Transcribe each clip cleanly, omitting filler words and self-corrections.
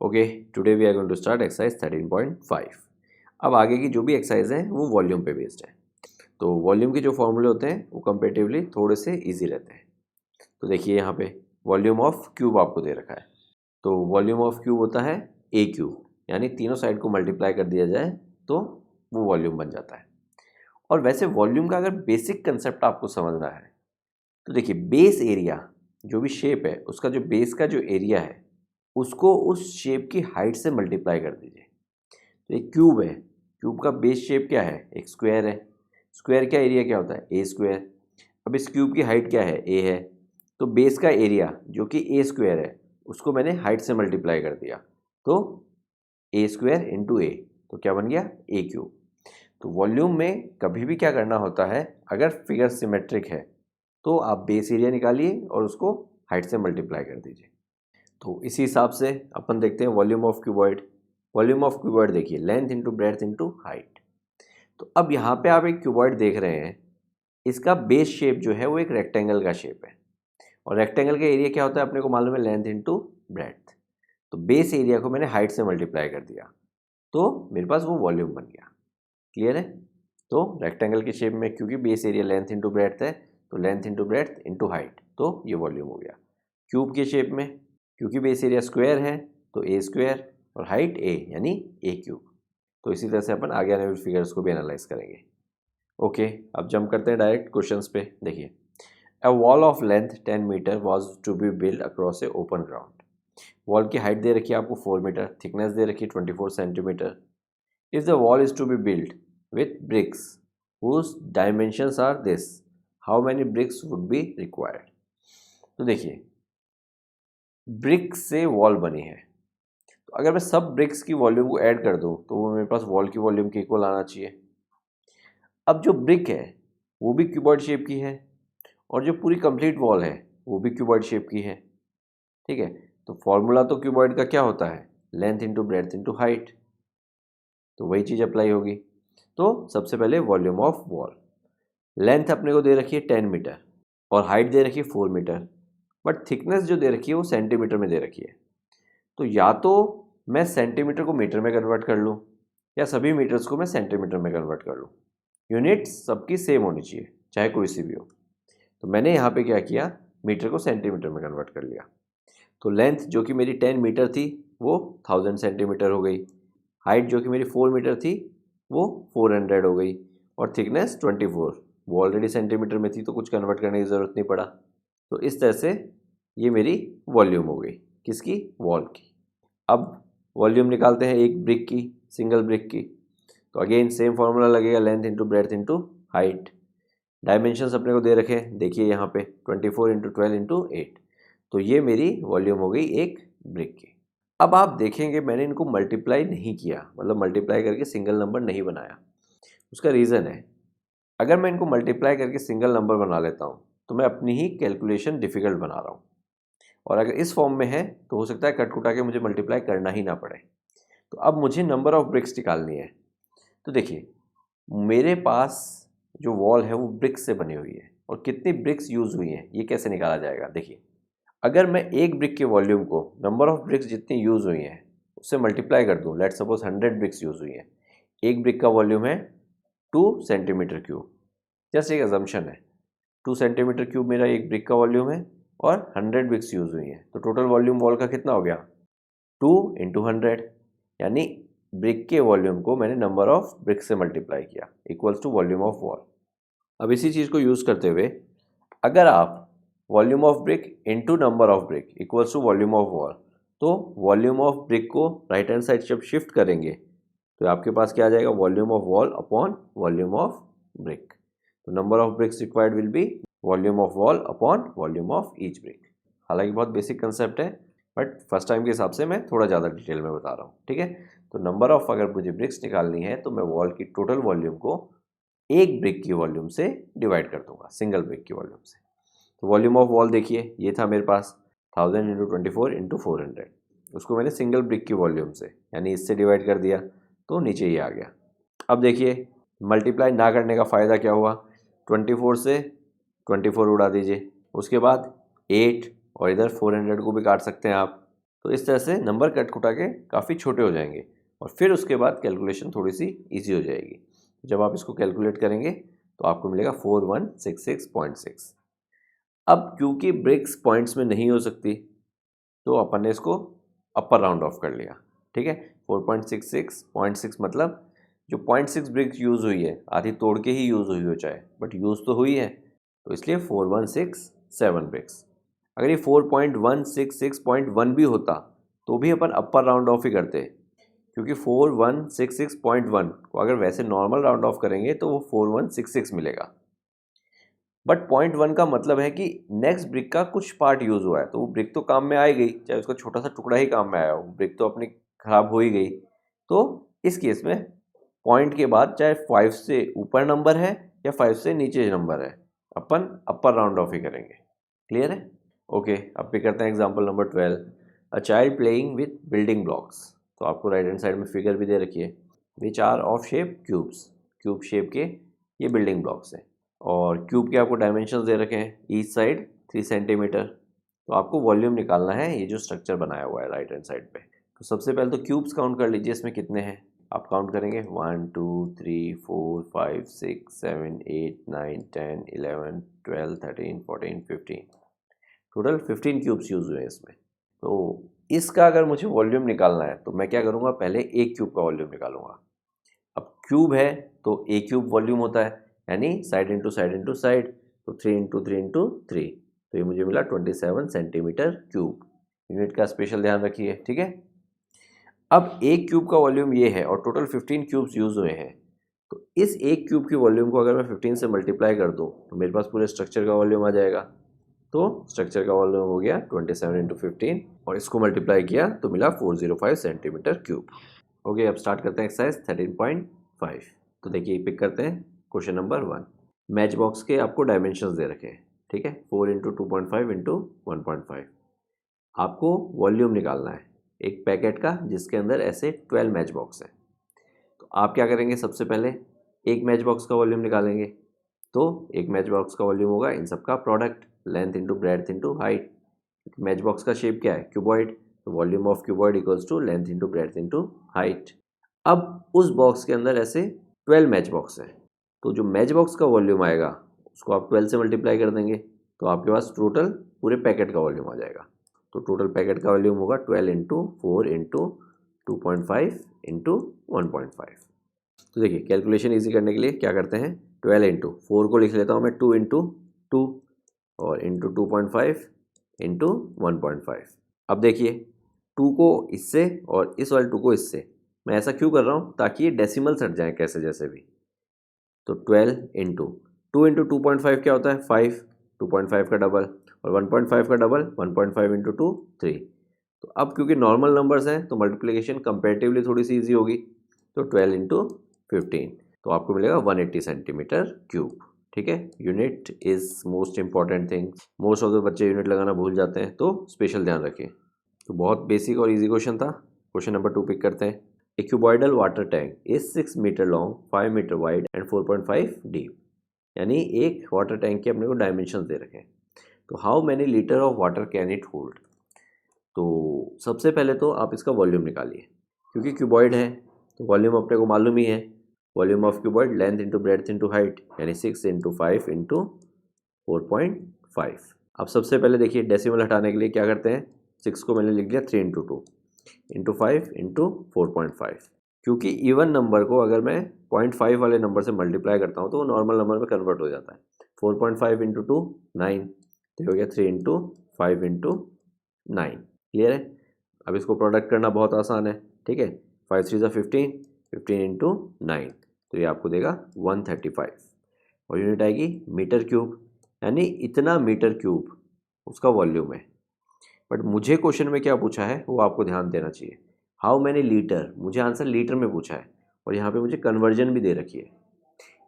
Okay, today we are going to start exercise 13.5। अब आगे की जो भी एक्सरसाइज है वो वॉल्यूम पे बेस्ड है। तो वॉल्यूम के जो फॉर्मूले होते हैं वो कंपेरेटिवली थोड़े से इजी रहते हैं। तो देखिए यहाँ पे वॉल्यूम ऑफ क्यूब आपको दे रखा है। तो वॉल्यूम ऑफ क्यूब होता है ए क्यूब, यानी तीनों साइड को मल्टीप्लाई कर दिया जाए तो वो वॉल्यूम बन जाता है। और वैसे वॉल्यूम का अगर बेसिक कंसेप्ट आपको समझना है तो देखिए बेस एरिया जो भी शेप है उसका जो बेस का जो एरिया है उसको उस शेप की हाइट से मल्टीप्लाई कर दीजिए। तो एक क्यूब है, क्यूब का बेस शेप क्या है? एक स्क्वायर है। स्क्वायर का एरिया क्या होता है? ए स्क्वायर। अब इस क्यूब की हाइट क्या है? ए है। तो बेस का एरिया जो कि ए स्क्वायर है उसको मैंने हाइट से मल्टीप्लाई कर दिया, तो ए स्क्वायर इंटू ए, तो क्या बन गया? ए क्यूब। तो वॉल्यूम में कभी भी क्या करना होता है, अगर फिगर सिमेट्रिक है तो आप बेस एरिया निकालिए और उसको हाइट से मल्टीप्लाई कर दीजिए। तो इसी हिसाब से अपन देखते हैं volume of cuboid. Volume of cuboid देखिए length into breadth into height. तो अब यहाँ पे आप एक क्यूबॉइड देख रहे हैं, इसका बेस शेप जो है वो एक रेक्टेंगल का शेप है और रेक्टेंगल का एरिया क्या होता है अपने को मालूम है? Length into breadth. तो बेस एरिया को मैंने हाइट से मल्टीप्लाई कर दिया तो मेरे पास वो वॉल्यूम बन गया। क्लियर है? तो रेक्टेंगल के शेप में क्योंकि base area length into breadth है तो length into breadth into height, तो ये वॉल्यूम हो गया। क्यूब के शेप में क्योंकि बेस एरिया स्क्वायर है तो ए स्क्वायर और हाइट ए यानी ए क्यूब। तो इसी तरह से अपन आगे आने वाले फिगर्स को भी एनालाइज करेंगे। ओके, अब जंप करते हैं डायरेक्ट क्वेश्चंस पे। देखिए a wall of length 10 metre was to be build across a open ground. Wall की हाइट दे रखी है आपको 4 मीटर, थिकनेस दे रखी है 24 centimetre. If the wall is to be build with bricks whose dimensions are this, how many bricks would be required. तो देखिए brick से वॉल बनी है, तो अगर मैं सब ब्रिक्स की वॉल्यूम को ऐड कर दूं तो वो मेरे पास वॉल की वॉल्यूम के इक्वल आना चाहिए। अब जो ब्रिक है वो भी क्यूबॉइड शेप की है और जो पूरी कंप्लीट वॉल है वो भी क्यूबॉइड शेप की है। ठीक है, तो फॉर्मूला तो क्यूबॉइड का क्या होता है? Length into breadth into height. तो वही चीज़ अप्लाई होगी। तो सबसे पहले वॉल्यूम ऑफ वॉल। लेंथ अपने को दे रखी है 10 मीटर और हाइट दे रखी है 4 मीटर, बट थिकनेस जो दे रखी है वो सेंटीमीटर में दे रखी है। तो या तो मैं सेंटीमीटर को मीटर में कन्वर्ट कर लूँ या सभी मीटर्स को मैं सेंटीमीटर में कन्वर्ट कर लूँ। यूनिट्स सबकी सेम होनी चाहिए चाहे कोई सी भी हो। तो मैंने यहाँ पे क्या किया, मीटर को सेंटीमीटर में कन्वर्ट कर लिया। तो लेंथ जो कि मेरी 10 मीटर थी वो 1000 सेंटीमीटर हो गई। हाइट जो कि मेरी 4 मीटर थी वो 400 हो गई और थिकनेस 24, वो ऑलरेडी सेंटीमीटर में थी तो कुछ कन्वर्ट करने की ज़रूरत नहीं पड़ा। तो इस तरह से ये मेरी वॉल्यूम हो गई, किसकी? वॉल की। अब वॉल्यूम निकालते हैं एक ब्रिक की, सिंगल ब्रिक की। तो अगेन सेम फार्मूला लगेगा, length into breadth into height. Dimensions अपने को दे रखे हैं, देखिए यहाँ पे 24 इंटू 12 इंटू 8। तो ये मेरी वॉल्यूम हो गई एक ब्रिक की। अब आप देखेंगे मैंने इनको मल्टीप्लाई नहीं किया, मतलब मल्टीप्लाई करके सिंगल नंबर नहीं बनाया। उसका रीज़न है, अगर मैं इनको मल्टीप्लाई करके सिंगल नंबर बना लेता हूँ तो मैं अपनी ही कैलकुलेशन डिफ़िकल्ट बना रहा हूँ और अगर इस फॉर्म में है तो हो सकता है कट कुटा के मुझे मल्टीप्लाई करना ही ना पड़े। तो अब मुझे नंबर ऑफ ब्रिक्स निकालनी है। तो देखिए मेरे पास जो वॉल है वो ब्रिक्स से बनी हुई है और कितनी ब्रिक्स यूज़ हुई हैं ये कैसे निकाला जाएगा। देखिए अगर मैं एक ब्रिक के वॉल्यूम को नंबर ऑफ ब्रिक्स जितनी यूज़ हुई हैं उससे मल्टीप्लाई कर दूँ, लेट सपोज 100 ब्रिक्स यूज़ हुई हैं। एक ब्रिक का वॉल्यूम है 2 सेंटीमीटर क्यूब, जस्ट एक अजम्पशन है। 2 सेंटीमीटर क्यूब मेरा एक ब्रिक का वॉल्यूम है और 100 ब्रिक्स यूज़ हुई हैं, तो टोटल वॉल्यूम वॉल का कितना हो गया? 2 इंटू 100, यानी ब्रिक के वॉल्यूम को मैंने नंबर ऑफ ब्रिक से मल्टीप्लाई किया equals to volume of wall. अब इसी चीज़ को यूज़ करते हुए अगर आप volume of brick into number of brick equals to volume of wall, तो वॉल्यूम ऑफ ब्रिक को राइट हैंड साइड जब शिफ्ट करेंगे तो आपके पास क्या आ जाएगा? Volume of wall upon volume of brick. तो number of bricks required will be volume of wall upon volume of each brick. हालांकि बहुत बेसिक कंसेप्ट है बट फर्स्ट टाइम के हिसाब से मैं थोड़ा ज़्यादा डिटेल में बता रहा हूँ। ठीक है, तो नंबर ऑफ अगर मुझे ब्रिक्स निकालनी है तो मैं वॉल की टोटल वॉल्यूम को एक ब्रिक की वॉल्यूम से डिवाइड कर दूंगा, सिंगल ब्रिक की वॉल्यूम से। तो वॉल्यूम ऑफ वॉल देखिए ये था मेरे पास 1000 इंटू 24 इंटू 400, उसको मैंने सिंगल ब्रिक की वॉल्यूम से यानी इससे डिवाइड कर दिया तो नीचे ही आ गया। अब देखिए मल्टीप्लाई ना करने का फ़ायदा क्या हुआ? 24 से 24 उड़ा दीजिए, उसके बाद 8 और इधर 400 को भी काट सकते हैं आप। तो इस तरह से नंबर कट खुटा के काफ़ी छोटे हो जाएंगे और फिर उसके बाद कैलकुलेशन थोड़ी सी ईजी हो जाएगी। जब आप इसको कैलकुलेट करेंगे तो आपको मिलेगा 4166.6। अब क्योंकि ब्रिक्स पॉइंट्स में नहीं हो सकती तो अपन ने इसको अपर राउंड ऑफ कर लिया, ठीक है। 4.66.6 मतलब जो 0.6 ब्रिक्स यूज़ हुई है आधी तोड़ के ही यूज़ हुई हो चाहे, बट यूज़ तो हुई है, तो इसलिए 4167 ब्रिक्स। अगर ये 4.166.1 भी होता तो भी अपन अपर राउंड ऑफ ही करते, क्योंकि 4166.1 को अगर वैसे नॉर्मल राउंड ऑफ करेंगे तो वो 4166 मिलेगा। बट 0.1 का मतलब है कि नेक्स्ट ब्रिक का कुछ पार्ट यूज़ हुआ है, तो वो ब्रिक तो काम में आई गई, चाहे उसका छोटा सा टुकड़ा ही काम में आया, वो ब्रिक तो अपनी खराब हो ही गई। तो इस केस में पॉइंट के बाद चाहे 5 से ऊपर नंबर है या 5 से नीचे नंबर है, अपन अपर राउंड ऑफ ही करेंगे। क्लियर है? ओके, अब पे करते हैं example number 12। A child playing with building blocks. तो आपको राइट हैंड साइड में फिगर भी दे रखी है, which are of shape cubes. Cube shape के ये बिल्डिंग ब्लॉक्स हैं और क्यूब के आपको डायमेंशंस दे रखे हैं, ईच साइड 3 सेंटीमीटर। तो आपको वॉल्यूम निकालना है ये जो स्ट्रक्चर बनाया हुआ है राइट हैंड साइड पे। तो सबसे पहले तो क्यूब्स काउंट कर लीजिए, इसमें कितने हैं आप काउंट करेंगे। 1 2 3 4 5 6 7 8 9 10 11 12 13 14 15, टोटल 15 क्यूब्स यूज हुए हैं इसमें। तो इसका अगर मुझे वॉल्यूम निकालना है तो मैं क्या करूँगा, पहले एक क्यूब का वॉल्यूम निकालूंगा। अब क्यूब है तो ए क्यूब वॉल्यूम होता है, यानी साइड इंटू साइड, तो 3 इंटू 3 इंटू 3, तो ये मुझे मिला 27 सेंटीमीटर क्यूब। यूनिट का स्पेशल ध्यान रखिए, ठीक है। अब एक क्यूब का वॉल्यूम ये है और टोटल 15 क्यूब्स यूज हुए हैं, तो इस एक क्यूब की वॉल्यूम को अगर मैं 15 से मल्टीप्लाई कर दूं तो मेरे पास पूरे स्ट्रक्चर का वॉल्यूम आ जाएगा। तो स्ट्रक्चर का वॉल्यूम हो गया 27 इंटू 15 और इसको मल्टीप्लाई किया तो मिला 405 सेंटीमीटर क्यूब। ओके, अब स्टार्ट करते हैं एक्सरसाइज 13.5। तो देखिए पिक करते हैं क्वेश्चन नंबर 1। मैच बॉक्स के आपको डायमेंशंस दे रखे हैं, ठीक है, 4 इंटू 2.5 इंटू 1.5। आपको वॉल्यूम निकालना है एक पैकेट का जिसके अंदर ऐसे 12 मैच बॉक्स हैं। तो आप क्या करेंगे, सबसे पहले एक मैच बॉक्स का वॉल्यूम निकालेंगे। तो एक मैच बॉक्स का वॉल्यूम होगा इन सबका product, length into breadth into height. Match box का शेप क्या है, क्यूबॉइड, तो volume of cuboid equals to length into breadth into height. अब उस बॉक्स के अंदर ऐसे 12 मैच बॉक्स हैं, तो जो मैच बॉक्स का वॉल्यूम आएगा उसको आप 12 से मल्टीप्लाई कर देंगे तो आपके पास टोटल पूरे पैकेट का वॉल्यूम आ जाएगा। तो टोटल पैकेट का वॉल्यूम होगा 12 इंटू 4 इंटू 2.5 इंटू 1.5। तो देखिए कैलकुलेशन ईजी करने के लिए क्या करते हैं, 12 इंटू 4 को लिख लेता हूँ मैं 2 इंटू 2 और इंटू 2.5 इंटू 1.5। अब देखिए 2 को इससे और इस वाले 2 को इससे, मैं ऐसा क्यों कर रहा हूँ ताकि ये डेसिमल्स हट जाएँ कैसे जैसे भी। तो 12 इंटू 2 इंटू 2.5 क्या होता है 5, 2.5 का डबल और 1.5 का डबल 1.5 इंटू 2 3। तो अब क्योंकि नॉर्मल नंबर्स हैं तो मल्टीप्लिकेशन कंपेरेटिवली थोड़ी सी ईजी होगी, तो 12 इंटू 15 तो आपको मिलेगा 180 सेंटीमीटर क्यूब, ठीक है। Unit is most important thing, most of the बच्चे यूनिट लगाना भूल जाते हैं, तो स्पेशल ध्यान रखें। तो बहुत बेसिक और इजी क्वेश्चन था। क्वेश्चन नंबर 2 पिक करते हैं। A cuboidal water tank is 6 metre long, 5 metre wide and 4.5 deep. यानी एक वाटर टैंक के अपने को डायमेंशन दे रखे हैं। तो how many litre of water can it hold. तो सबसे पहले तो आप इसका वॉल्यूम निकालिए, क्योंकि क्यूबॉइड है तो वॉल्यूम अपने को मालूम ही है। Volume of cuboid length into breadth into height, यानी 6 इंटू 5 इंटू 4.5। अब सबसे पहले देखिए डेसिमल हटाने के लिए क्या करते हैं, 6 को मैंने लिख दिया 3 इंटू 2 इंटू 5 इंटू 4.5। क्योंकि इवन नंबर को अगर मैं 0.5 वाले नंबर से मल्टीप्लाई करता हूँ तो वो नॉर्मल नंबर में कन्वर्ट हो जाता है। 4.5 इंटू 2 9, तो हो गया 3 इंटू 5 इंटू 9। क्लियर है? अब इसको प्रोडक्ट करना बहुत आसान है, ठीक है। 5 3 15, 15 इंटू 9, तो ये आपको देगा 135 और यूनिट आएगी मीटर क्यूब, यानी इतना मीटर क्यूब उसका वॉल्यूम है। बट मुझे क्वेश्चन में क्या पूछा है वो आपको ध्यान देना चाहिए, हाउ मैनी लीटर, मुझे आंसर लीटर में पूछा है और यहाँ पे मुझे कन्वर्जन भी दे रखी है।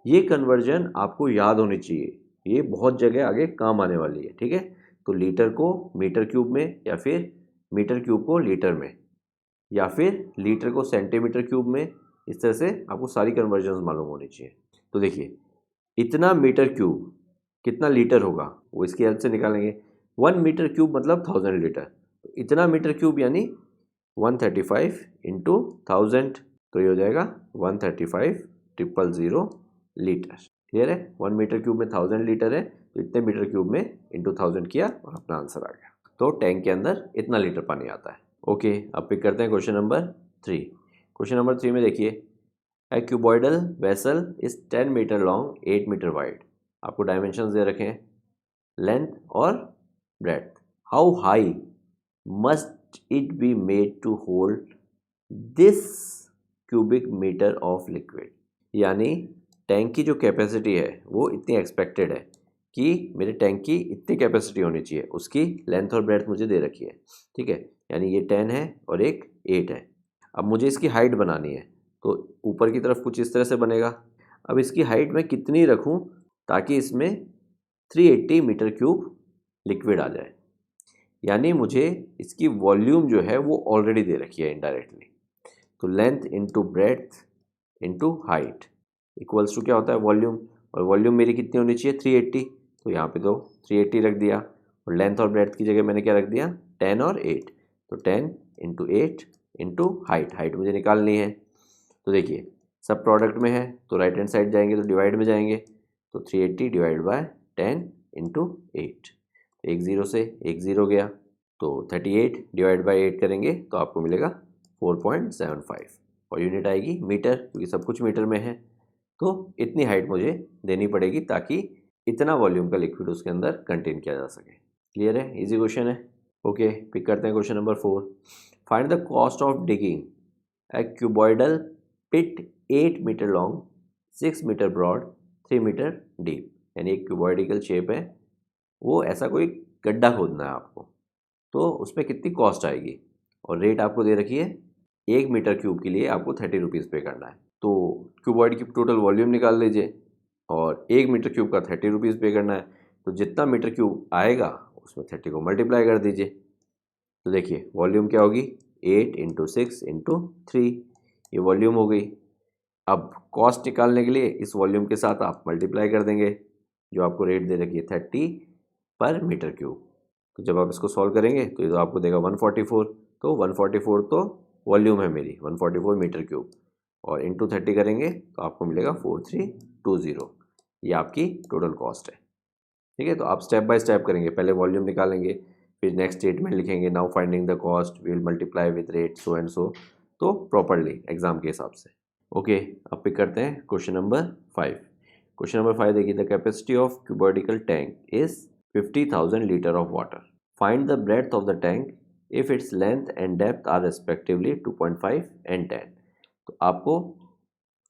ये कन्वर्जन आपको याद होनी चाहिए, ये बहुत जगह आगे काम आने वाली है, ठीक है। तो लीटर को मीटर क्यूब में, या फिर मीटर क्यूब को लीटर में, या फिर लीटर को सेंटीमीटर क्यूब में, इस तरह से आपको सारी कन्वर्जन मालूम होनी चाहिए। तो देखिए इतना मीटर क्यूब कितना लीटर होगा वो इसकी हेल्प से निकालेंगे। 1 मीटर क्यूब मतलब 1000 लीटर, तो इतना मीटर क्यूब यानी 135 इंटू 1000, तो ये हो जाएगा 135,000 लीटर। क्लियर है? 1 मीटर क्यूब में 1000 लीटर है, तो इतने मीटर क्यूब में इंटू 1000 किया और अपना आंसर आ गया। तो टैंक के अंदर इतना लीटर पानी आता है। ओके, अब पिक करते हैं क्वेश्चन नंबर 3। क्वेश्चन नंबर 3 में देखिए, a cuboidal vessel is 10 metre long 8 metre wide. आपको डायमेंशंस दे रखे हैं, लेंथ और breadth. How high must it be made to hold this cubic metre of liquid. यानी टैंक की जो कैपेसिटी है वो इतनी एक्सपेक्टेड है कि मेरे टैंक की इतनी कैपेसिटी होनी चाहिए, उसकी लेंथ और ब्रेथ मुझे दे रखी है। ठीक है, यानी ये 10 है और एक 8 है। अब मुझे इसकी हाइट बनानी है, तो ऊपर की तरफ कुछ इस तरह से बनेगा। अब इसकी हाइट मैं कितनी रखूं ताकि इसमें 380 मीटर क्यूब लिक्विड आ जाए। यानी मुझे इसकी वॉल्यूम जो है वो ऑलरेडी दे रखी है इनडायरेक्टली। तो length into breadth into height equals to क्या होता है, वॉल्यूम। और वॉल्यूम मेरी कितनी होनी चाहिए, 380। तो यहाँ पे तो 380 रख दिया, और लेंथ और ब्रेथ की जगह मैंने क्या रख दिया, 10 और 8। तो 10 इंटू 8 इंटू हाइट मुझे निकालनी है। तो देखिए सब प्रोडक्ट में है, तो राइट हैंड साइड जाएंगे तो डिवाइड में जाएंगे। तो 380 डिवाइड बाय 10 इंटू 8, एक ज़ीरो से एक ज़ीरो गया। तो 38 डिवाइड बाई 8 करेंगे तो आपको मिलेगा 4.75, और यूनिट आएगी मीटर, क्योंकि सब कुछ मीटर में है। तो इतनी हाइट मुझे देनी पड़ेगी ताकि इतना वॉल्यूम का लिक्विड उसके अंदर कंटेन किया जा सके। क्लियर है? इजी क्वेश्चन है। ओके, पिक करते हैं question number 4। Find the cost of digging a cuboidal pit 8 metre long 6 metre broad 3 metre deep. यानी एक क्यूबॉइडिकल शेप है, वो ऐसा कोई गड्ढा खोदना है आपको, तो उसमें कितनी कॉस्ट आएगी। और रेट आपको दे रखी है, 1 मीटर क्यूब के लिए आपको 30 रुपीज़ पे करना है। तो क्यूबॉइड की टोटल वॉल्यूम निकाल लीजिए, और 1 मीटर क्यूब का 30 रुपीज़ पे करना है। तो जितना मीटर क्यूब आएगा उसमें 30 को मल्टीप्लाई कर दीजिए। तो देखिए वॉल्यूम क्या होगी, 8 इंटू 6 इंटू 3, ये वॉल्यूम हो गई। अब कॉस्ट निकालने के लिए इस वॉल्यूम के साथ आप मल्टीप्लाई कर देंगे, जो आपको रेट दे रखी है 30 पर मीटर क्यूब। तो जब आप इसको सॉल्व करेंगे तो ये तो आपको देगा 144। तो 144 तो वॉल्यूम है मेरी, 144 मीटर क्यूब, और इंटू 30 करेंगे तो आपको मिलेगा 4320। ये आपकी टोटल कॉस्ट है। ठीक है, तो आप स्टेप बाय स्टेप करेंगे, पहले वॉल्यूम निकालेंगे, फिर नेक्स्ट स्टेटमेंट लिखेंगे, now finding the cost we will multiply with rate so and so, तो प्रॉपरली एग्जाम के हिसाब से। ओके, अब पिक करते हैं क्वेश्चन नंबर 5। क्वेश्चन नंबर 5 देखिए, the capacity of cuboidical tank is 50,000 litre of water. Find the breadth of the tank if its length and depth are respectively 2.5 and 10। तो आपको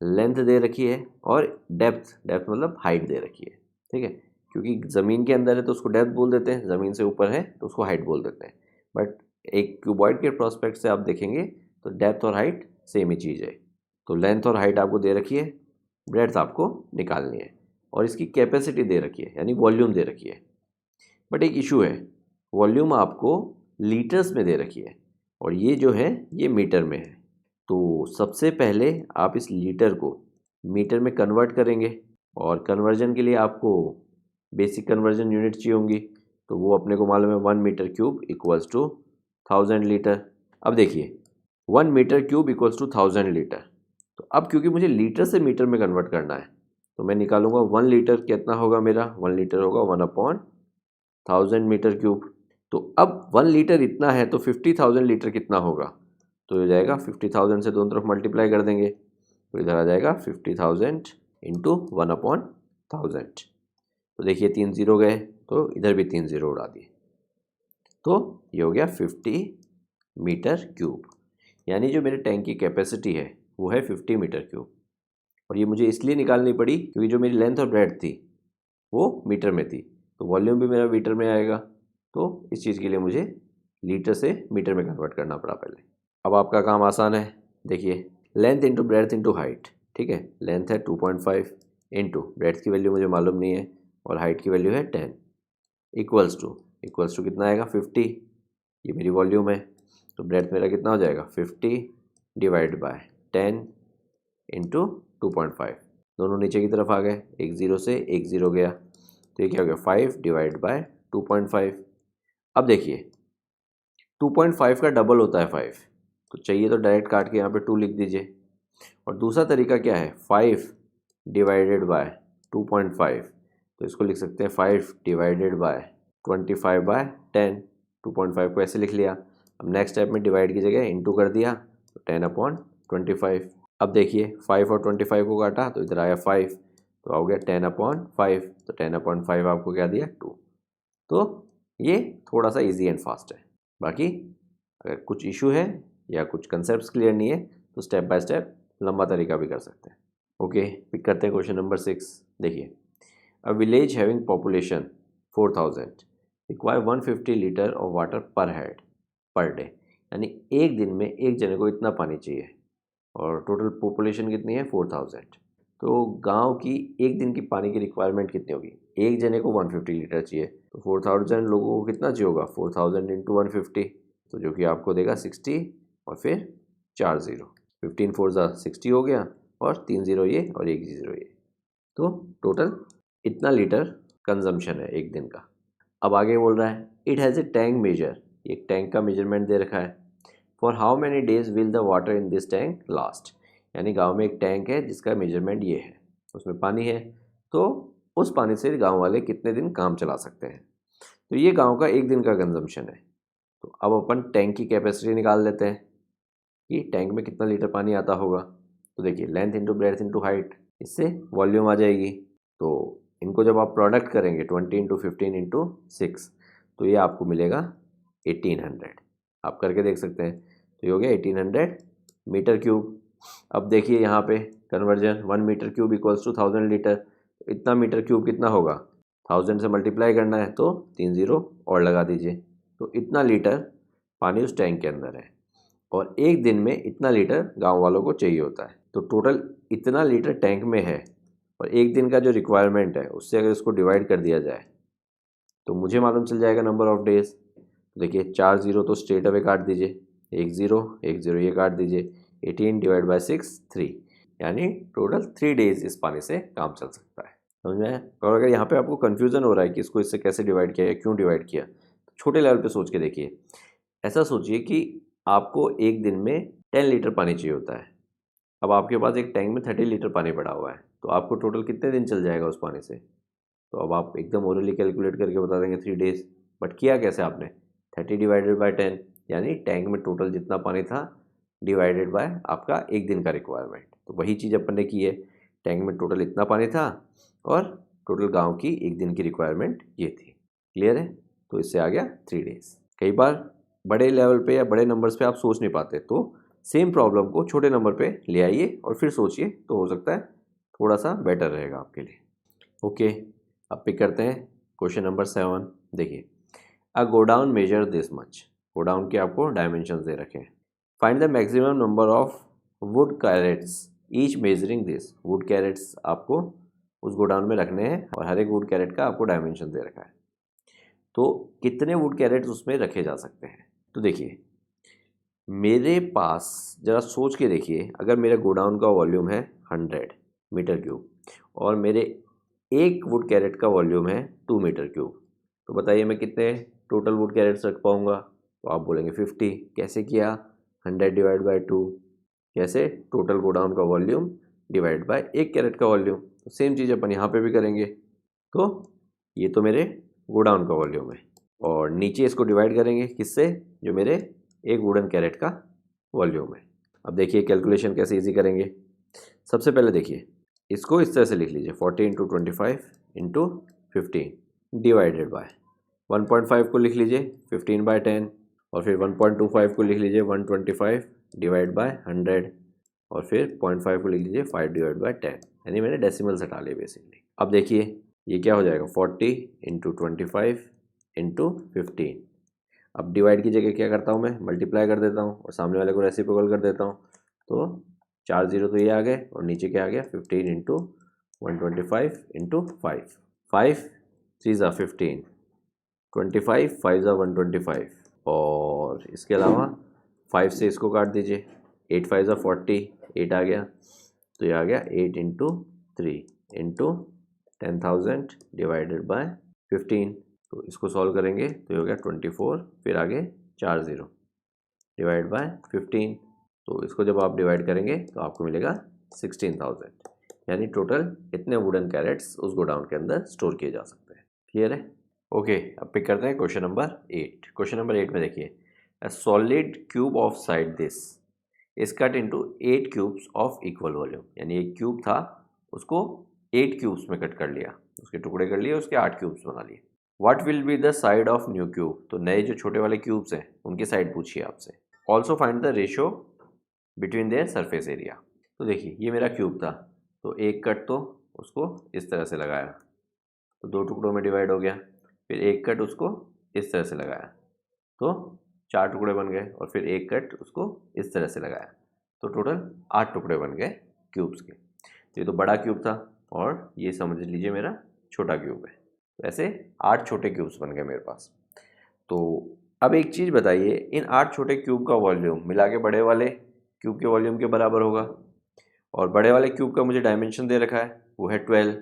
length दे रखी है और डेप्थ मतलब हाइट दे रखी है। ठीक है, क्योंकि ज़मीन के अंदर है तो उसको डेप्थ बोल देते हैं, ज़मीन से ऊपर है तो उसको हाइट बोल देते हैं। बट एक क्यूबॉइड के प्रोस्पेक्ट से आप देखेंगे तो डेप्थ और हाइट सेम ही चीज़ है। तो लेंथ और हाइट आपको दे रखी है, ब्रेड्थ आपको निकालनी है, और इसकी कैपेसिटी दे रखी है, यानी वॉल्यूम दे रखी है। बट एक इशू है, वॉल्यूम आपको लीटर्स में दे रखी है, और ये जो है ये मीटर में है। तो सबसे पहले आप इस लीटर को मीटर में कन्वर्ट करेंगे, और कन्वर्जन के लिए आपको बेसिक कन्वर्जन यूनिट चाहिए होंगी। तो वो अपने को मालूम है, 1 metre cube equals to 1000 litre. अब देखिए 1 metre cube equals to 1000 litre. तो अब क्योंकि मुझे लीटर से मीटर में कन्वर्ट करना है, तो मैं निकालूंगा 1 लीटर कितना होगा मेरा, 1 लीटर होगा 1/1000 मीटर क्यूब। तो अब 1 लीटर इतना है तो 50,000 लीटर कितना होगा, तो हो जाएगा 50,000 से दोनों तरफ मल्टीप्लाई कर देंगे, तो इधर आ जाएगा 50,000 इंटू 1/1000। तो देखिए 3 ज़ीरो गए, तो इधर भी 3 ज़ीरो उड़ा दिए, तो ये हो गया 50 मीटर क्यूब। यानी जो मेरे टैंक की कैपेसिटी है वो है 50 मीटर क्यूब। और ये मुझे इसलिए निकालनी पड़ी क्योंकि जो मेरी लेंथ और ब्रेड्थ थी वो मीटर में थी, तो वॉल्यूम भी मेरा मीटर में आएगा। तो इस चीज़ के लिए मुझे लीटर से मीटर में कन्वर्ट करना पड़ा पहले। अब आपका काम आसान है, देखिए length into breadth into height. ठीक है, लेंथ है 2.5 इंटू ब्रेड्थ की वैल्यू मुझे मालूम नहीं है, और हाइट की वैल्यू है 10, इक्वल्स टू कितना आएगा 50। ये मेरी वॉल्यूम है, तो ब्रेड्थ मेरा कितना हो जाएगा 50 डिवाइड बाय 10 इंटू 2.5। दोनों नीचे की तरफ आ गए, एक ज़ीरो से एक ज़ीरो गया, तो ये क्या हो गया 5 डिवाइड बाय 2.5। अब देखिए 2.5 का डबल होता है 5, तो चाहिए तो डायरेक्ट काट के यहाँ पे 2 लिख दीजिए। और दूसरा तरीका क्या है, 5 डिवाइडेड बाय 2.5, तो इसको लिख सकते हैं 5 डिवाइडेड बाय 25/10। 2.5 को ऐसे लिख लिया। अब नेक्स्ट स्टेप में डिवाइड की जगह इंटू कर दिया, तो 10/25। अब देखिए 5 और 25 को काटा तो इधर आया 5, तो हो गया 10/5। तो 10/5 आपको क्या दिया, 2। तो ये थोड़ा सा इजी एंड फास्ट है। बाकी अगर कुछ इशू है या कुछ कंसेप्ट क्लियर नहीं है तो स्टेप बाय स्टेप लंबा तरीका भी कर सकते हैं। ओके, पिक करते हैं क्वेश्चन नंबर 6। देखिए, a village having population 4000 require 150 litre of water पर हेड पर डे, यानी एक दिन में एक जने को इतना पानी चाहिए और टोटल पॉपुलेशन कितनी है 4000। तो गांव की एक दिन की पानी की रिक्वायरमेंट कितनी होगी, एक जने को 150 लीटर चाहिए, तो 4000 लोगों को कितना चाहिए होगा, 4000 इंटू 150, तो जो कि आपको देगा 60 और फिर 4 0, 15 4 60 हो गया और 3 0 ये और 1 0 ये, तो टोटल इतना लीटर कंजम्पशन है एक दिन का। अब आगे बोल रहा है it has a tank measure, एक टैंक का मेजरमेंट दे रखा है। For how many days will the water in this tank last, यानी गांव में एक टैंक है जिसका मेजरमेंट ये है, उसमें पानी है, तो उस पानी से गांव वाले कितने दिन काम चला सकते हैं। तो ये गांव का एक दिन का कंजम्पशन है। तो अब अपन टैंक की कैपेसिटी निकाल लेते हैं कि टैंक में कितना लीटर पानी आता होगा। तो देखिए length into breadth into height, इससे वॉल्यूम आ जाएगी। तो इनको जब आप प्रोडक्ट करेंगे 20 इंटू 15 इंटू 6, तो ये आपको मिलेगा 1800। आप करके देख सकते हैं, तो ये हो गया 1800 मीटर क्यूब। अब देखिए यहाँ पे conversion, 1 metre cube equals to 1000 litre, इतना मीटर क्यूब कितना होगा, 1000 से मल्टीप्लाई करना है तो 3 0 और लगा दीजिए, तो इतना लीटर पानी उस टैंक के अंदर है और एक दिन में इतना लीटर गांव वालों को चाहिए होता है। तो टोटल इतना लीटर टैंक में है और एक दिन का जो रिक्वायरमेंट है उससे अगर इसको डिवाइड कर दिया जाए तो मुझे मालूम चल जाएगा नंबर ऑफ डेज। देखिए 4 0 तो स्ट्रेट अवे काट दीजिए, 1 0 1 0 ये काट दीजिए, 18 डिवाइड बाई 6 3, यानी टोटल 3 डेज इस पानी से काम चल सकता है। समझ में आया? और अगर यहाँ पे आपको कन्फ्यूज़न हो रहा है कि इसको इससे कैसे डिवाइड किया या क्यों डिवाइड किया, तो छोटे लेवल पे सोच के देखिए। ऐसा सोचिए कि आपको एक दिन में 10 लीटर पानी चाहिए होता है। अब आपके पास एक टैंक में 30 लीटर पानी पड़ा हुआ है, तो आपको टोटल कितने दिन चल जाएगा उस पानी से। तो अब आप एकदम ओरली कैलकुलेट करके बता देंगे 3 डेज, बट किया कैसे आपने, 30 डिवाइडेड बाय 10, यानी टैंक में टोटल जितना पानी था डिवाइडेड बाय आपका एक दिन का रिक्वायरमेंट। तो वही चीज़ अपन ने की है, टैंक में टोटल इतना पानी था और टोटल गांव की एक दिन की रिक्वायरमेंट ये थी। क्लियर है? तो इससे आ गया 3 डेज। कई बार बड़े लेवल पे या बड़े नंबर्स पे आप सोच नहीं पाते, तो सेम प्रॉब्लम को छोटे नंबर पे ले आइए और फिर सोचिए, तो हो सकता है थोड़ा सा बेटर रहेगा आपके लिए। ओके, अब पिक करते हैं क्वेश्चन नंबर 7। देखिए, a godown measure this much, godown के आपको डायमेंशन दे रखे हैं। Find the maximum number of wood crates each measuring this, wood crates आपको उस गोडाउन में रखने हैं और हर एक वुड कैरेट का आपको डायमेंशन दे रखा है। तो कितने वुड कैरेट्स उसमें रखे जा सकते हैं। तो देखिए मेरे पास, ज़रा सोच के देखिए, अगर मेरे गोडाउन का वॉल्यूम है 100 मीटर क्यूब और मेरे एक वुड कैरेट का वॉल्यूम है 2 मीटर क्यूब, तो बताइए मैं कितने टोटल वुड कैरेट्स रख पाऊँगा। तो आप बोलेंगे 50। कैसे किया, 100 डिवाइड बाई 2, कैसे, टोटल गोडाउन का वॉल्यूम डिवाइड बाय एक कैरेट का वॉल्यूम। तो सेम चीज़ अपन यहाँ पे भी करेंगे। तो ये तो मेरे गोडाउन का वॉल्यूम है और नीचे इसको डिवाइड करेंगे किससे, जो मेरे एक वुडन कैरेट का वॉल्यूम है। अब देखिए कैलकुलेशन कैसे इजी करेंगे। सबसे पहले देखिए इसको इस तरह से लिख लीजिए, 40 इंटू 25 इंटू 15 डिवाइडेड बाय 1.5 को लिख लीजिए 15 बाय 10 और फिर 1.25 को लिख लीजिए 125 डिवाइड बाय 100 और फिर 0.5 को लिख लीजिए 5 डिवाइड बाय 10, यानी मैंने डेसिमल्स हटा लिए बेसिकली। अब देखिए ये क्या हो जाएगा, 40 इंटू 25 इंटू 15। अब डिवाइड की जगह क्या करता हूँ मैं, मल्टीप्लाई कर देता हूँ और सामने वाले को रेसिप्रोकल कर देता हूँ। तो 4 0 तो ये आ गए और नीचे क्या आ गया, 15 इंटू 125 इंटू 5, 5 3 ज़ा 15, 25 5 ज़ा 125 और इसके अलावा 5 से इसको काट दीजिए, 8 5 ज़ा 40, 8 आ गया, तो ये आ गया 8 इंटू 3 इंटू 10,000 डिवाइडेड बाय 15। तो इसको सॉल्व करेंगे तो ये हो गया 24, फिर आगे 4 0 डिवाइड बाय 15। तो इसको जब आप डिवाइड करेंगे तो आपको मिलेगा 16,000, यानी टोटल इतने वुडन कैरेट्स उस गोडाउन के अंदर स्टोर किए जा सकते हैं। क्लियर है? ओके, अब पिक करते हैं क्वेश्चन नंबर 8। क्वेश्चन नंबर 8 में देखिए, a solid cube of side this is cut into 8 cubes of equal volume, यानी एक क्यूब था उसको 8 क्यूब्स में कट कर लिया, उसके टुकड़े कर लिए, उसके 8 क्यूब्स बना लिए। What will be the side of new cube, तो नए जो छोटे वाले क्यूब्स हैं उनकी साइड पूछिए आपसे। Also find the ratio between their surface area. तो देखिए ये मेरा क्यूब था, तो एक कट तो उसको इस तरह से लगाया तो 2 टुकड़ों में डिवाइड हो गया, फिर एक कट उसको इस तरह से लगाया तो 4 टुकड़े बन गए, और फिर एक कट उसको इस तरह से लगाया तो टोटल 8 टुकड़े बन गए क्यूब्स के। तो ये तो बड़ा क्यूब था और ये समझ लीजिए मेरा छोटा क्यूब है, तो ऐसे 8 छोटे क्यूब्स बन गए मेरे पास। तो अब एक चीज़ बताइए, इन 8 छोटे क्यूब का वॉल्यूम मिला के बड़े वाले क्यूब के वॉल्यूम के बराबर होगा, और बड़े वाले क्यूब का मुझे डायमेंशन दे रखा है वो है 12।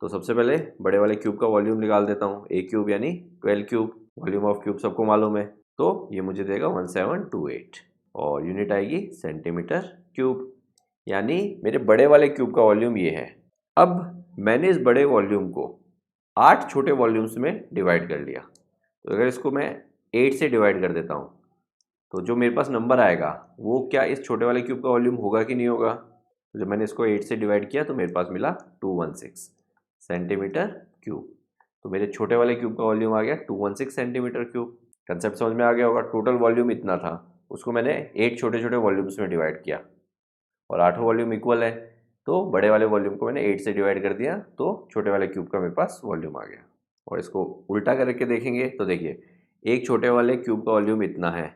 तो सबसे पहले बड़े वाले क्यूब का वॉल्यूम निकाल देता हूँ, ए क्यूब यानी 12 क्यूब, वॉल्यूम ऑफ क्यूब सबको मालूम है, तो ये मुझे देगा 1728 और यूनिट आएगी सेंटीमीटर क्यूब, यानी मेरे बड़े वाले क्यूब का वॉल्यूम ये है। अब मैंने इस बड़े वॉल्यूम को 8 छोटे वॉल्यूम्स में डिवाइड कर लिया, तो अगर इसको मैं 8 से डिवाइड कर देता हूँ तो जो मेरे पास नंबर आएगा वो क्या इस छोटे वाले क्यूब का वॉल्यूम होगा कि नहीं होगा। तो जब मैंने इसको 8 से डिवाइड किया तो मेरे पास मिला 216 सेंटीमीटर क्यूब। तो मेरे छोटे वाले क्यूब का वॉल्यूम आ गया 216 सेंटीमीटर क्यूब। कंसेप्ट समझ में आ गया होगा। टोटल वॉल्यूम इतना था, उसको मैंने 8 छोटे छोटे वॉल्यूम्स में डिवाइड किया और 8 वॉल्यूम इक्वल है, तो बड़े वाले वॉल्यूम को मैंने 8 से डिवाइड कर दिया तो छोटे वाले क्यूब का मेरे पास वॉल्यूम आ गया। और इसको उल्टा करके देखेंगे तो देखिए, एक छोटे वाले क्यूब का वॉल्यूम इतना है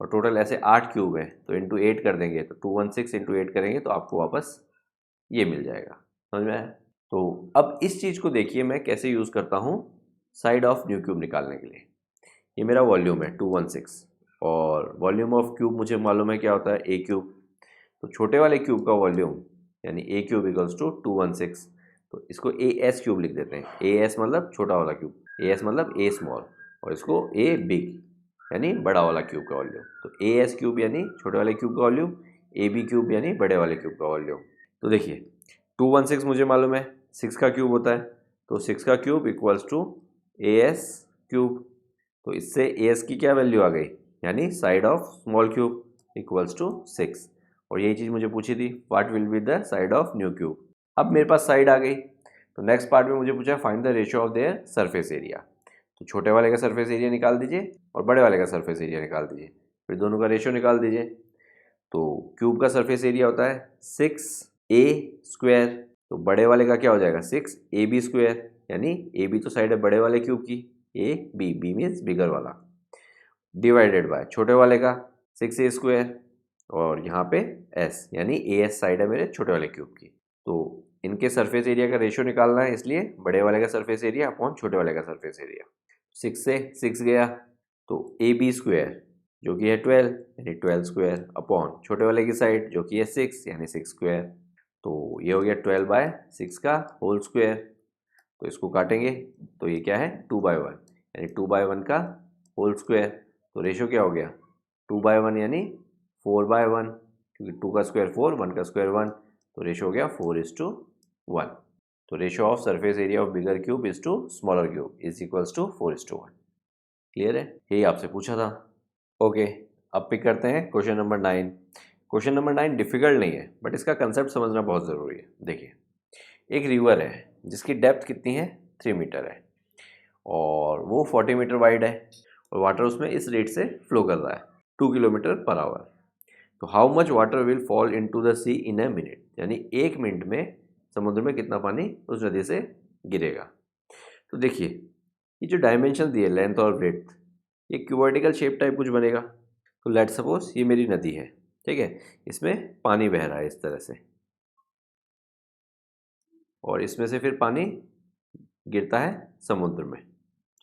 और टोटल ऐसे 8 क्यूब हैं, तो इंटू 8 कर देंगे तो 216 इंटू 8 करेंगे तो आपको वापस ये मिल जाएगा। समझ में आया? तो अब इस चीज़ को देखिए मैं कैसे यूज़ करता हूँ साइड ऑफ न्यू क्यूब निकालने के लिए। ये मेरा वॉल्यूम है 216 और वॉल्यूम ऑफ क्यूब मुझे मालूम है क्या होता है, ए क्यूब। तो छोटे वाले क्यूब का वॉल्यूम यानी ए क्यूब इक्वल्स टू 216, तो इसको ए एस क्यूब लिख देते हैं। ए एस मतलब छोटा वाला क्यूब, ए एस मतलब ए स्मॉल, और इसको ए बिग यानी बड़ा वाला क्यूब का वॉल्यूम। तो ए एस क्यूब यानी छोटे वाले क्यूब का वॉल्यूम, ए बी क्यूब यानी बड़े वाले क्यूब का वॉल्यूम। तो देखिए 216 मुझे मालूम है 6 का क्यूब होता है, तो 6 का cube equals to a s cube. तो इससे ए एस की क्या वैल्यू आ गई, यानी side of small cube equals to 6। और यही चीज़ मुझे पूछी थी, what will be the side of new cube. अब मेरे पास साइड आ गई, तो नेक्स्ट पार्ट में मुझे पूछा find the ratio of their surface area. तो छोटे वाले का सरफेस एरिया निकाल दीजिए और बड़े वाले का सरफेस एरिया निकाल दीजिए, फिर दोनों का रेशियो निकाल दीजिए। तो क्यूब का सरफेस एरिया होता है 6a², तो बड़े वाले का क्या हो जाएगा 6ab², यानी ए बी तो साइड है बड़े वाले क्यूब की, ए बी, बी मीन्स बिगर वाला, डिवाइडेड बाय छोटे वाले का 6a² और यहाँ पे s यानी ए एस साइड है मेरे छोटे वाले क्यूब की। तो इनके सरफेस एरिया का रेशियो निकालना है, इसलिए बड़े वाले का सरफेस एरिया अपॉन छोटे वाले का सरफेस एरिया। 6 से 6 गया तो ab² जो कि है 12 यानी 12² अपॉन छोटे वाले की साइड जो कि है 6 यानी 6²। तो ये हो गया 12/6 का होल स्क्वायर। तो इसको काटेंगे तो ये क्या है 2/1 यानी 2/1 का होल स्क्वायर। तो रेशियो क्या हो गया 2/1 यानी 4/1, क्योंकि 2 का स्क्वायर 4, 1 का स्क्वायर 1, तो रेशियो हो गया 4:1। तो ratio of surface area of bigger cube is to smaller cube is equals to 4:1। Clear है? यही आपसे पूछा था। ओके, अब पिक करते हैं question number 9। Question number 9 difficult नहीं है, बट इसका कंसेप्ट समझना बहुत ज़रूरी है। देखिए, एक रिवर है जिसकी डेप्थ कितनी है 3 मीटर है और वो 40 मीटर वाइड है और वाटर उसमें इस रेट से फ्लो कर रहा है 2 किलोमीटर पर आवर। तो how much water will fall into the sea in a minute, यानी 1 मिनट में समुद्र में कितना पानी उस नदी से गिरेगा। तो देखिए ये जो डायमेंशन दिए लेंथ और ब्रेड्थ, ये क्यूबर्टिकल शेप टाइप कुछ बनेगा। तो लेट सपोज ये मेरी नदी है, ठीक है, इसमें पानी बह रहा है इस तरह से और इसमें से फिर पानी गिरता है समुद्र में,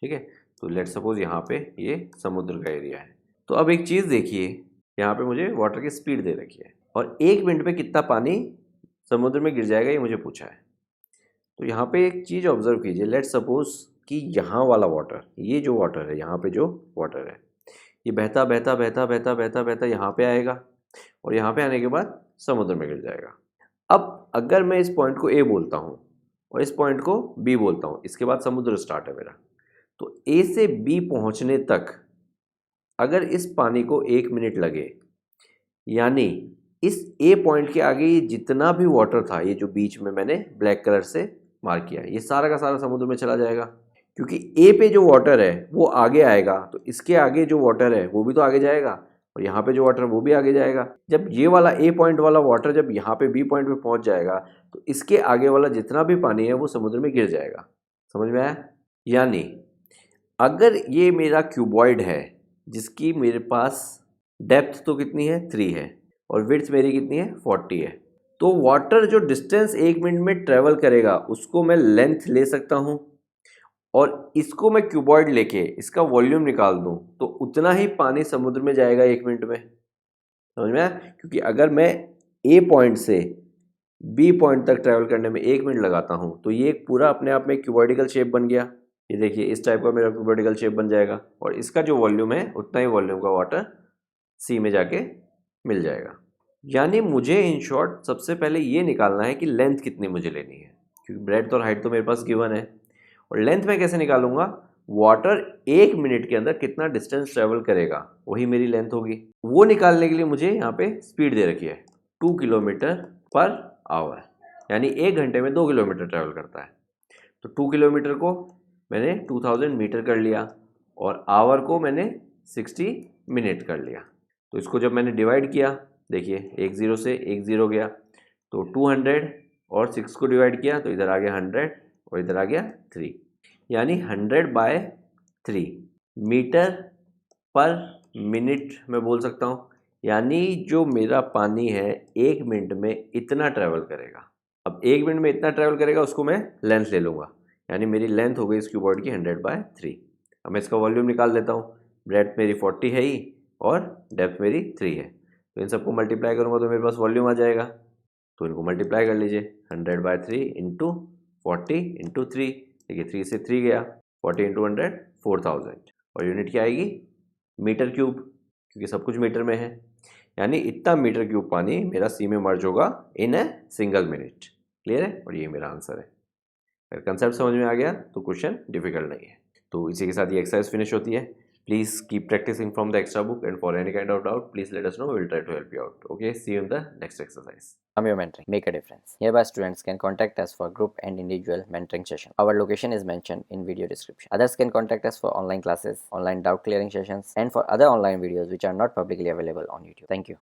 ठीक है। तो लेट सपोज यहाँ पे ये समुद्र का एरिया है। तो अब एक चीज़ देखिए, यहाँ पे मुझे वाटर की स्पीड दे रखी है और 1 मिनट में कितना पानी समुद्र में गिर जाएगा ये मुझे पूछा है। तो यहाँ पे एक चीज़ ऑब्जर्व कीजिए, लेट सपोज कि यहाँ वाला वाटर, ये जो वाटर है, यहाँ पे जो वाटर है, ये बहता बहता बहता बहता बहता बहता यहाँ पे आएगा और यहाँ पे आने के बाद समुद्र में गिर जाएगा। अब अगर मैं इस पॉइंट को ए बोलता हूँ और इस पॉइंट को बी बोलता हूँ, इसके बाद समुद्र स्टार्ट है मेरा, तो ए से बी पहुँचने तक अगर इस पानी को 1 मिनट लगे, यानी इस ए पॉइंट के आगे ये जितना भी वाटर था, ये जो बीच में मैंने ब्लैक कलर से मार्क किया, ये सारा का सारा समुद्र में चला जाएगा। क्योंकि ए पे जो वाटर है वो आगे आएगा, तो इसके आगे जो वाटर है वो भी तो आगे जाएगा और यहाँ पे जो वाटर है वो भी आगे जाएगा। जब ये वाला ए पॉइंट वाला वाटर जब यहाँ पे बी पॉइंट पे पहुँच जाएगा, तो इसके आगे वाला जितना भी पानी है वो समुद्र में गिर जाएगा। समझ में आया? यानी अगर ये मेरा क्यूबॉइड है जिसकी मेरे पास डेप्थ तो कितनी है 3 है और विड्थ मेरी कितनी है 40 है, तो वाटर जो डिस्टेंस 1 मिनट में ट्रेवल करेगा उसको मैं लेंथ ले सकता हूँ और इसको मैं क्यूबॉइड लेके इसका वॉल्यूम निकाल दूँ तो उतना ही पानी समुद्र में जाएगा 1 मिनट में। समझ में आया? क्योंकि अगर मैं ए पॉइंट से बी पॉइंट तक ट्रैवल करने में 1 मिनट लगाता हूँ तो ये एक पूरा अपने आप में क्यूबॉइडिकल शेप बन गया। ये देखिए इस टाइप का मेरा क्यूबॉइडिकल शेप बन जाएगा और इसका जो वॉल्यूम है उतना ही वॉल्यूम का वाटर सी में जाके मिल जाएगा। यानी मुझे इन शॉर्ट सबसे पहले ये निकालना है कि लेंथ कितनी मुझे लेनी है, क्योंकि ब्रेड्थ और हाइट तो मेरे पास गिवन है। और लेंथ मैं कैसे निकालूंगा? वाटर 1 मिनट के अंदर कितना डिस्टेंस ट्रेवल करेगा वही मेरी लेंथ होगी। वो निकालने के लिए मुझे यहाँ पे स्पीड दे रखी है 2 किलोमीटर पर आवर, यानी 1 घंटे में 2 किलोमीटर ट्रैवल करता है। तो 2 किलोमीटर को मैंने 2000 मीटर कर लिया और आवर को मैंने 60 मिनट कर लिया। तो इसको जब मैंने डिवाइड किया, देखिए 1 0 से 1 0 गया तो 200 और 6 को डिवाइड किया तो इधर आ गया 100 और इधर आ गया 3, यानी 100/3 मीटर पर मिनट मैं बोल सकता हूँ। यानी जो मेरा पानी है 1 मिनट में इतना ट्रैवल करेगा। अब 1 मिनट में इतना ट्रैवल करेगा उसको मैं लेंथ ले लूँगा, यानी मेरी लेंथ हो गई इस क्यूबॉइड की 100/3। अब मैं इसका वॉल्यूम निकाल लेता हूँ। ब्रेड्थ मेरी 40 है ही और डेप्थ मेरी 3 है, तो इन सबको मल्टीप्लाई करूँगा तो मेरे पास वॉल्यूम आ जाएगा। तो इनको मल्टीप्लाई कर लीजिए, 100/3 इंटू 40 इंटू 3। देखिए 3 से 3 गया, 40 इंटू 100 4000 और यूनिट क्या आएगी? मीटर क्यूब, क्योंकि सब कुछ मीटर में है। यानी इतना मीटर क्यूब पानी मेरा सी में मर्ज होगा इन ए सिंगल मिनट। क्लियर है? और ये मेरा आंसर है। अगर कंसेप्ट समझ में आ गया तो क्वेश्चन डिफिकल्ट नहीं है। तो इसी के साथ ये एक्सरसाइज फिनिश होती है। Please keep practicing from the extra book, and for any kind of doubt, please let us know. We will try to help you out. Okay, see you in the next exercise. Amyo Mentoring. Make a difference. Hereby students can contact us for group and individual mentoring session. Our location is mentioned in video description. Others can contact us for online classes, online doubt clearing sessions, and for other online videos which are not publicly available on YouTube. Thank you.